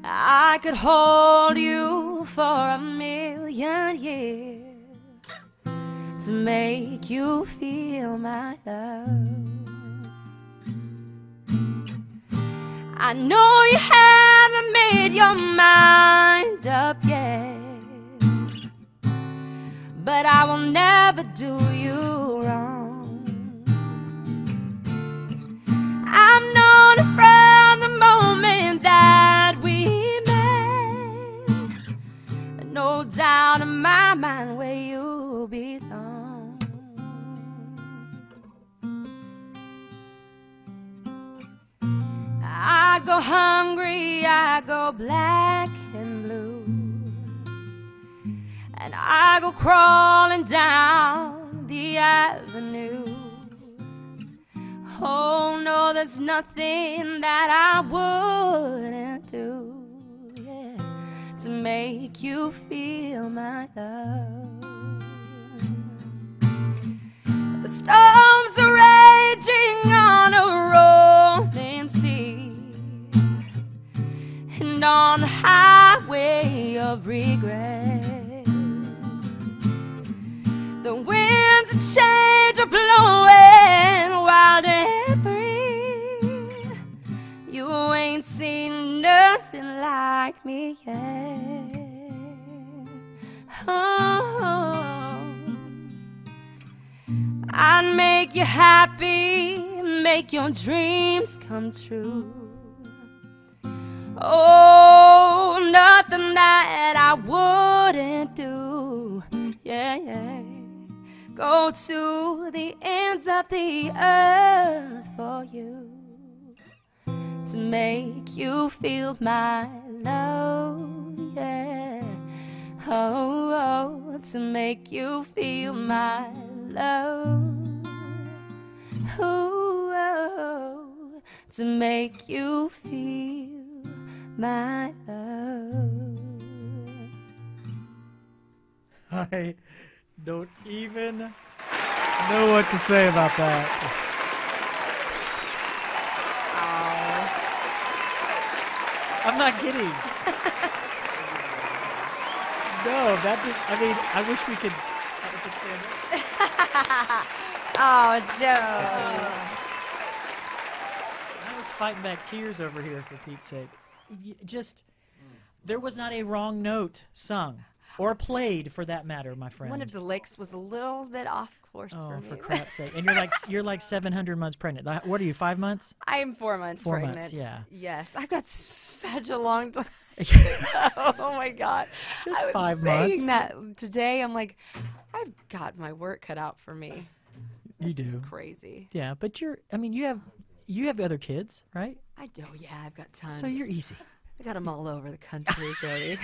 Speaker 3: I could hold you for a million years to make you feel my love. I know you haven't made your mind up yet, but I will never do you wrong. I've known it from the moment that we met. No doubt in my mind where you belong. I go hungry, I go black and blue, and I go crawling down the avenue. Oh no, there's nothing that I wouldn't do, yeah, to make you feel my love. The storms are raging on a rolling sea, and on the highway of regret, the winds of change are blowing wild and free. You ain't seen nothing like me yet. Oh, I'd make you happy, make your dreams come true. Oh, nothing that I wouldn't do, yeah, yeah. Go to the ends of the earth for you, to make you feel my love, yeah. Oh, oh, to make you feel my love. Oh, oh, to make you feel my love.
Speaker 2: I don't even know what to say about that. I'm not kidding. No, that just, I mean, I wish we could stand up.
Speaker 3: Oh, Joe.
Speaker 2: I was fighting back tears over here for Pete's sake. Just, There was not a wrong note sung or played, for that matter, my friend.
Speaker 3: One of the licks was a little bit off course for me.
Speaker 2: Oh, for crap's sake! And you're like 700 months pregnant. What are you? 5 months?
Speaker 3: I am 4 months pregnant.
Speaker 2: 4 months, yeah.
Speaker 3: Yes, I've got such a long time. Oh my God!
Speaker 2: Just
Speaker 3: I was
Speaker 2: 5
Speaker 3: saying
Speaker 2: months.
Speaker 3: that today. I'm like, I've got my work cut out for me.
Speaker 2: You
Speaker 3: This is
Speaker 2: do.
Speaker 3: crazy.
Speaker 2: Yeah, but you have other kids, right?
Speaker 3: I do. Yeah, I've got tons.
Speaker 2: So you're easy.
Speaker 3: I got them all over the country, Jody.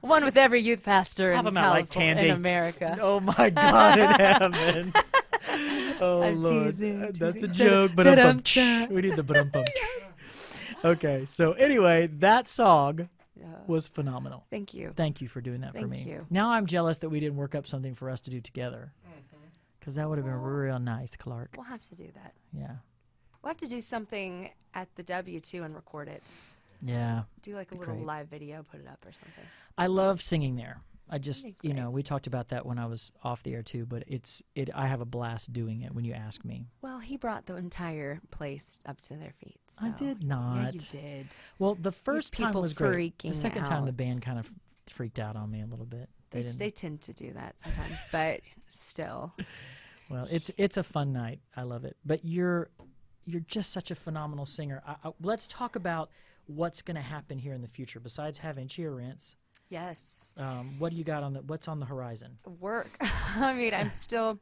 Speaker 3: One with every youth pastor
Speaker 2: Have
Speaker 3: in
Speaker 2: 'em out like
Speaker 3: California,
Speaker 2: candy.
Speaker 3: in America.
Speaker 2: Oh my God in heaven. Oh
Speaker 3: I'm
Speaker 2: Lord,
Speaker 3: teasing,
Speaker 2: that's a
Speaker 3: teasing.
Speaker 2: joke. But we need the ba-dum-bum. Okay, so anyway, that song was phenomenal.
Speaker 3: Thank you.
Speaker 2: Thank you for doing that for me.
Speaker 3: Thank you.
Speaker 2: Now I'm jealous that we didn't work up something for us to do together, because that would have been real nice, Clark.
Speaker 3: We'll have to do that.
Speaker 2: Yeah,
Speaker 3: We'll have to do something at the W too and record it.
Speaker 2: yeah.
Speaker 3: Do like a little
Speaker 2: Great.
Speaker 3: live video, put it up or something.
Speaker 2: I love singing there. I just,
Speaker 3: That'd be
Speaker 2: you
Speaker 3: great.
Speaker 2: know, we talked about that when I was off the air too, but I have a blast doing it when you ask me.
Speaker 3: Well, he brought the entire place up to their feet. So.
Speaker 2: I did
Speaker 3: Yeah,
Speaker 2: not.
Speaker 3: you did.
Speaker 2: Well, the first time
Speaker 3: people
Speaker 2: was great. The
Speaker 3: freaking
Speaker 2: second time, the
Speaker 3: out.
Speaker 2: band kind of freaked out on me a little bit.
Speaker 3: They tend to do that sometimes, but still.
Speaker 2: Well, it's a fun night. I love it. But you're just such a phenomenal singer. Let's talk about what's going to happen here in the future. Besides having cheer rints,
Speaker 3: Yes.
Speaker 2: what do you got what's on the horizon?
Speaker 3: Work. I mean, I still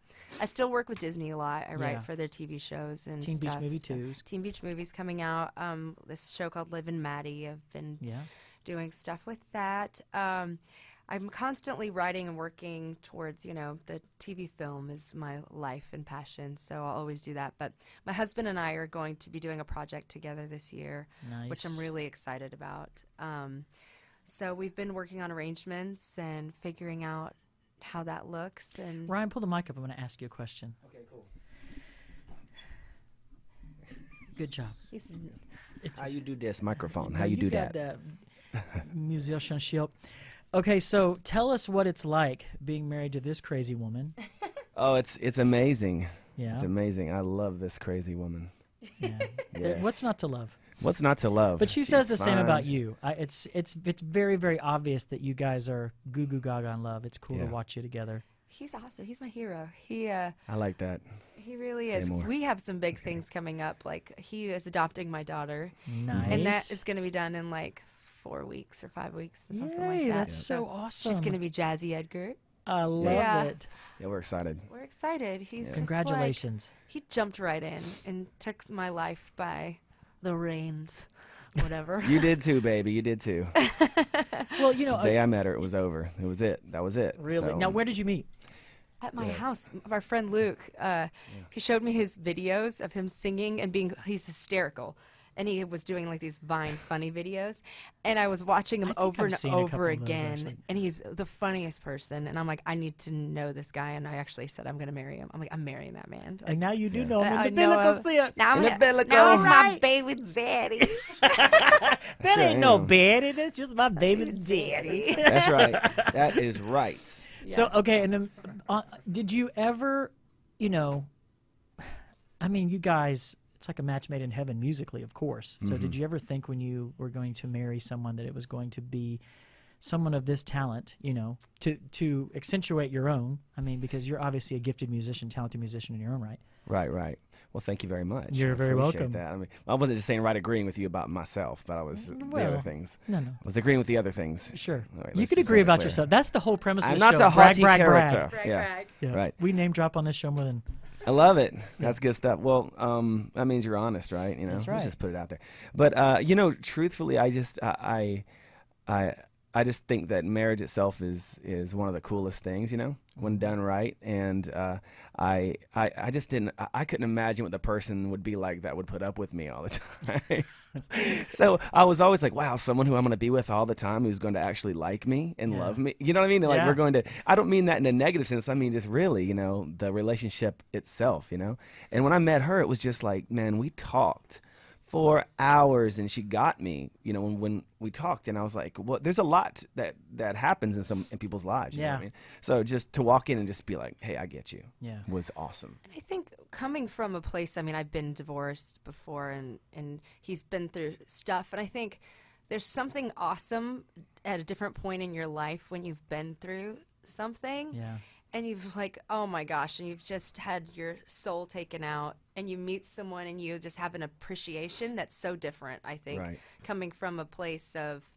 Speaker 3: work with Disney a lot. I write
Speaker 2: Yeah.
Speaker 3: for their TV shows and
Speaker 2: Teen Beach
Speaker 3: stuff.
Speaker 2: Movie
Speaker 3: so
Speaker 2: 2s.
Speaker 3: Teen Beach Movie's coming out. This show called Liv and Maddie. I've been
Speaker 2: Yeah.
Speaker 3: doing stuff with that. I'm constantly writing and working towards, the TV film is my life and passion, so I'll always do that. But my husband and I are going to be doing a project together this year, which I'm
Speaker 2: Nice.
Speaker 3: really excited about. So we've been working on arrangements and figuring out how that looks. And
Speaker 2: Ryan, pull the mic up. I'm going to ask you a question.
Speaker 5: Okay, cool.
Speaker 2: Good job.
Speaker 3: he's,
Speaker 5: How you do this microphone? How you do
Speaker 2: got
Speaker 5: that?
Speaker 2: musicianship. Okay, so tell us what it's like being married to this crazy woman.
Speaker 5: Oh, it's amazing.
Speaker 2: Yeah.
Speaker 5: It's amazing. I love this crazy woman.
Speaker 2: Yeah.
Speaker 5: Yes.
Speaker 2: What's not to love?
Speaker 5: What's not to love?
Speaker 2: But she
Speaker 5: She's
Speaker 2: says the same
Speaker 5: fine.
Speaker 2: about you. It's very, very obvious that you guys are goo goo gaga in love. It's cool to
Speaker 5: Yeah.
Speaker 2: watch you together.
Speaker 3: he's awesome. He's my hero. He
Speaker 5: I like that.
Speaker 3: he really
Speaker 5: Say
Speaker 3: is.
Speaker 5: more.
Speaker 3: We have some big things coming up. Like he is adopting my daughter.
Speaker 2: Nice.
Speaker 3: And that is going to be done in like 4 weeks or 5 weeks or something like
Speaker 2: Yay,
Speaker 3: that.
Speaker 2: that's so awesome.
Speaker 3: She's going to be Jazzy Edgar.
Speaker 2: I love
Speaker 3: Yeah.
Speaker 2: it.
Speaker 5: Yeah, we're excited.
Speaker 3: We're excited. He's just
Speaker 2: Congratulations.
Speaker 3: like, he jumped right in and took my life by the reins, whatever.
Speaker 5: You did too, baby. You did too.
Speaker 2: Well,
Speaker 5: The day I met her, it was over. It was it. That was it.
Speaker 2: really.
Speaker 5: So,
Speaker 2: Now, where did you meet?
Speaker 3: At my
Speaker 5: Yeah.
Speaker 3: house, our friend Luke, he showed me his videos of him singing and he's hysterical. And he was doing like these Vine funny videos. And I was watching him
Speaker 2: I think
Speaker 3: over
Speaker 2: I've
Speaker 3: and
Speaker 2: seen a couple
Speaker 3: over
Speaker 2: of those,
Speaker 3: again.
Speaker 2: actually.
Speaker 3: And he's the funniest person. And I'm like, I need to know this guy. And I actually said, I'm going to marry him. I'm like, I'm marrying that man. Like,
Speaker 2: And now you do
Speaker 5: Yeah.
Speaker 2: know him
Speaker 3: I
Speaker 2: in the
Speaker 3: know
Speaker 2: biblical
Speaker 3: him.
Speaker 2: sense.
Speaker 3: now,
Speaker 5: In the biblical.
Speaker 3: now he's my
Speaker 2: Right.
Speaker 3: baby daddy.
Speaker 2: That
Speaker 5: Sure
Speaker 2: ain't no
Speaker 5: am.
Speaker 2: baby. That's just my baby daddy.
Speaker 5: That's right. That is right.
Speaker 2: So, okay, and then did you ever, I mean, you guys, it's like a match made in heaven musically, of course. So did you ever think when you were going to marry someone that it was going to be someone of this talent, to accentuate your own? I mean, because you're obviously a gifted musician, talented musician in your own right.
Speaker 5: Right, right. Well, thank you very much.
Speaker 2: You're
Speaker 5: I
Speaker 2: very
Speaker 5: appreciate
Speaker 2: welcome.
Speaker 5: That. I mean, I wasn't just saying agreeing with you about myself, but I was the
Speaker 2: Well,
Speaker 5: other things.
Speaker 2: No.
Speaker 5: I was agreeing with the other things.
Speaker 2: Sure.
Speaker 5: All right,
Speaker 2: You
Speaker 5: let's
Speaker 2: could
Speaker 5: just
Speaker 2: agree
Speaker 5: make it
Speaker 2: about
Speaker 5: clear.
Speaker 2: yourself. That's the whole premise of
Speaker 5: I'm
Speaker 2: the
Speaker 5: not
Speaker 2: show.
Speaker 5: a haughty
Speaker 2: brag,
Speaker 5: character.
Speaker 2: brag.
Speaker 5: Yeah.
Speaker 2: Yeah.
Speaker 5: Right.
Speaker 2: We name drop on this show more than...
Speaker 5: I love it. That's good stuff. Well, that means you're honest, right?
Speaker 2: That's right.
Speaker 5: Let's just put it out there. But truthfully, I just think that marriage itself is one of the coolest things, when done right. And I couldn't imagine what the person would be like that would put up with me all the time. So I was always like, wow, someone who I'm going to be with all the time, who's going to actually like me and love me. You know what I mean? Like
Speaker 2: Yeah.
Speaker 5: I don't mean that in a negative sense. I mean, just really, the relationship itself, And when I met her, it was just like, man, we talked for hours and she got me, when we talked, and I was like, well, there's a lot that happens in people's lives. You know what I mean? So just to walk in and just be like, hey, I get you.
Speaker 2: Yeah.
Speaker 5: Was awesome.
Speaker 3: I think coming from a place, I mean, I've been divorced before and he's been through stuff. And I think there's something awesome at a different point in your life when you've been through something.
Speaker 2: Yeah.
Speaker 3: And you've like, oh my gosh, and you've just had your soul taken out, and you meet someone and you just have an appreciation that's so different, I think, coming from a place of,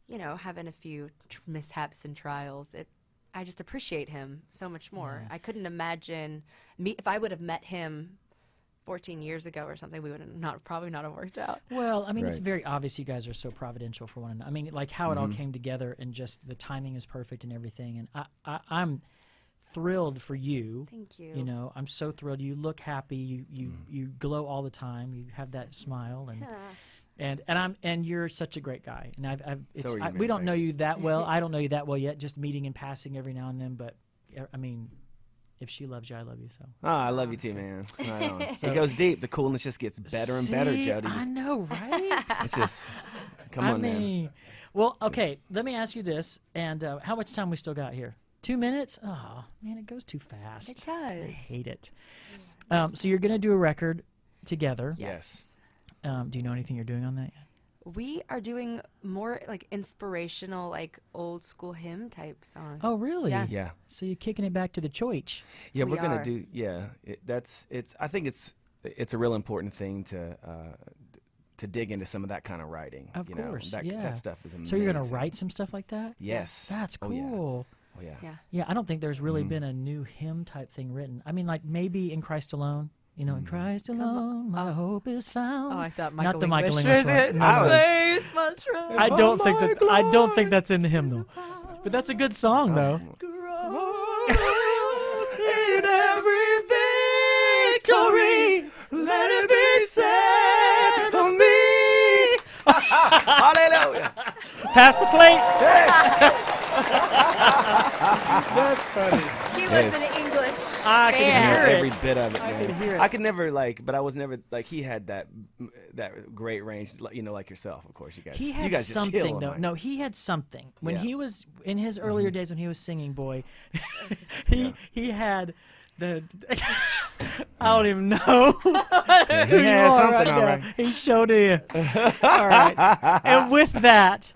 Speaker 3: you know, having a few mishaps and trials. I just appreciate him so much more. I couldn't imagine if I would have met him 14 years ago or something, we would have probably not have worked out.
Speaker 2: Well, I mean, it's very obvious you guys are so providential for one another. I mean, like how it all came together, and just the timing is perfect and everything. And I'm thrilled for you.
Speaker 3: Thank you.
Speaker 2: You know, I'm so thrilled. You look happy. You glow all the time. You have that smile, and you're such a great guy. And we don't know you that well. I don't know you that well yet. Just meeting and passing every now and then. But I mean, if she loves you, I love you. So.
Speaker 5: Oh, I love you too, man. Right on. It goes deep. The coolness just gets better and better, Jody.
Speaker 2: I know, right?
Speaker 5: It's just, come on, man.
Speaker 2: Well, okay. Let me ask you this. And how much time we still got here? 2 minutes? Oh, man, it goes too fast.
Speaker 3: It does.
Speaker 2: I hate it. So you're going to do a record together.
Speaker 5: Yes.
Speaker 2: Do you know anything you're doing on that yet?
Speaker 3: We are doing more like inspirational, like old school hymn type songs.
Speaker 2: Oh, really?
Speaker 5: Yeah.
Speaker 2: So you're kicking it back to the church.
Speaker 5: Yeah, we're going to do, I think it's a real important thing to dig into some of that kind of writing.
Speaker 2: Of course,
Speaker 5: that stuff is amazing.
Speaker 2: So you're going to write some stuff like that?
Speaker 5: Yes.
Speaker 2: That's cool.
Speaker 5: Oh, yeah.
Speaker 2: Yeah, I don't think there's really been a new hymn type thing written. I mean, like maybe In Christ Alone. You know, in Christ alone, my hope is found.
Speaker 3: Oh, I thought
Speaker 2: Not the
Speaker 3: Michael
Speaker 2: English one. I don't think that's in the hymn though. But that's a good song though.
Speaker 5: In every victory, let it be said of me. Hallelujah.
Speaker 2: Pass the plate.
Speaker 5: Yes. That's funny.
Speaker 3: He was an English
Speaker 2: I can hear
Speaker 5: every
Speaker 2: it.
Speaker 5: bit of it, man.
Speaker 2: I can hear it.
Speaker 5: I could never but I was never he had that great range, you know, like yourself, of course.
Speaker 2: He had
Speaker 5: you guys
Speaker 2: something
Speaker 5: just kill
Speaker 2: though.
Speaker 5: him,
Speaker 2: No, he had something when he was in his earlier days when he was singing. Boy, he had the. I don't even know.
Speaker 5: he had something, all right.
Speaker 2: He showed you. All right. And with that,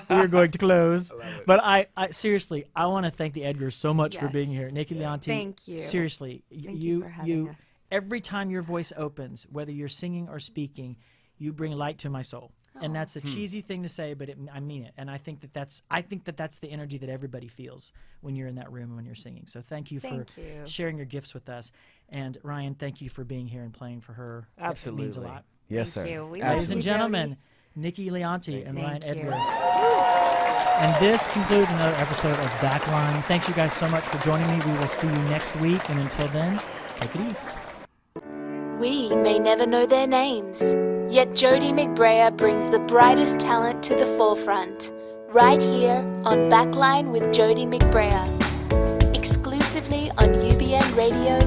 Speaker 2: we're going to close. But I seriously, I want to thank the Edgars so much for being here. Nikki Leonti.
Speaker 3: Thank you.
Speaker 2: Seriously,
Speaker 3: Thank you for having us.
Speaker 2: Every time your voice opens, whether you're singing or speaking, you bring light to my soul. And that's a cheesy thing to say, but I mean it. And I think that's the energy that everybody feels when you're in that room and when you're singing. So thank you for sharing your gifts with us. And Ryan, thank you for being here and playing for her.
Speaker 5: Absolutely.
Speaker 2: It means a lot.
Speaker 5: Yes,
Speaker 3: Thank
Speaker 5: sir.
Speaker 3: you.
Speaker 2: Ladies and
Speaker 3: Jody.
Speaker 2: gentlemen, Nikki Leonti and Ryan
Speaker 3: Thank you.
Speaker 2: Edgar. And this concludes another episode of Backline. Thanks you guys so much for joining me. We will see you next week. And until then, take it easy.
Speaker 1: We may never know their names, yet Jody McBrayer brings the brightest talent to the forefront, right here on Backline with Jody McBrayer, exclusively on UBN Radio